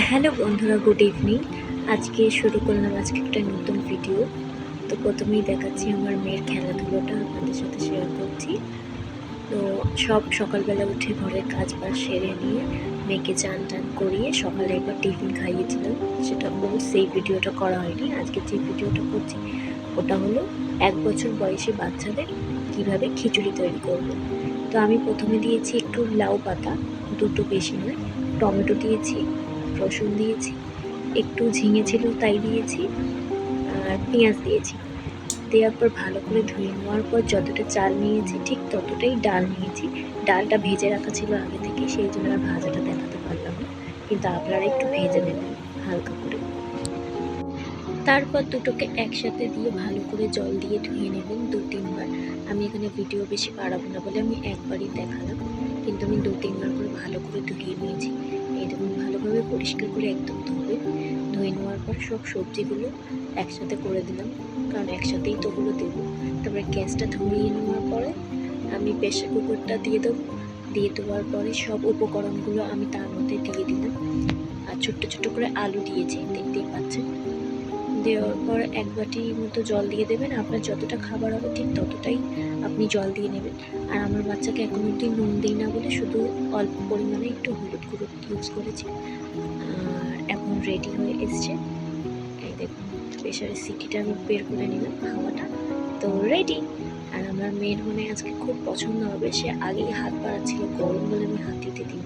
Hello বন্ধুরা, good evening. আজকে শুরু করলাম একটা নতুন ভিডিও। তো প্রথমেই দেখাচ্ছি আমার মেয়ের খেলাধুলোটা আপনাদের সাথে শেয়ার করছি। তো সকালবেলা উঠে ঘরের কাজ বাজ সেরে নিয়ে মেয়েকে চান টান করিয়ে সকালে একবার টিফিন খাইয়েছিলাম। সেটা সেই ভিডিওটা করা হয়নি। আজকে যে ভিডিওটা করছি ওটা হলো 1 বছর বয়সী বাচ্চাদের কিভাবে খিচুড়ি তৈরি করব। তো আমি প্রথমে দিয়েছি একটু লাউ পাতা, দুটো, বেশি নয়, টমেটো দিয়েছি, রসুন দিয়েছি, একটু ঝিঙে ছিল তাই দিয়েছি, আর পেঁয়াজ দিয়েছি। দেওয়ার পর ভালো করে ধুয়ে নেওয়ার পর যতটা চাল নিয়েছি ঠিক ততটাই ডাল নিয়েছি। ডালটা ভেজে রাখা ছিল আগে থেকে, সেই জন্য আর ভাজাটা দেখাতে পারলাম না, কিন্তু আপনারা একটু ভেজে নেবেন হালকা করে। তারপর দুটোকে একসাথে দিয়ে ভালো করে জল দিয়ে ধুয়ে নেবেন 2-3 বার। আমি এখানে ভিডিও বেশি বাড়াবো না বলে আমি একবারই দেখালাম, কিন্তু আমি 2-3 বার করে ভালো করে ধুয়ে নিয়েছি। এই দেখুন, ভালোভাবে পরিষ্কার করে একদম ধুয়ে নেওয়ার পর সব সবজিগুলো একসাথে করে দিলাম, কারণ একসাথেই তো ওগুলো দেবো। তারপরে গ্যাসটা ধরিয়ে নেওয়ার পরে আমি প্রেসার কুকারটা দিয়ে দেওয়ার পরে সব উপকরণগুলো আমি তার মধ্যে দিয়ে দিলাম। আর ছোট্ট ছোট্ট করে আলু দিয়েছি, দেখতেই পাচ্ছেন। দেওয়ার পর 1 বাটি মতো জল দিয়ে দেবেন। আপনার যতটা খাবার হবে ঠিক ততটাই আপনি জল দিয়ে নেবেন। আর আমার বাচ্চাকে এখন অবধি নুন দিই না বলে শুধু অল্প পরিমাণে একটু হলুদ গুঁড়ো ইউজ করেছি। আর এখন রেডি হয়ে এসছে। এই দেখুন, প্রেশারের সিটিটা আমি বের করে নিলাম, হাওয়াটা তো রেডি। আর আমার মেয়ের মনে আজকে খুব পছন্দ হবে, সে আগেই হাত বাড়াচ্ছিল, গরম বলে আমি হাত দিতে দিই।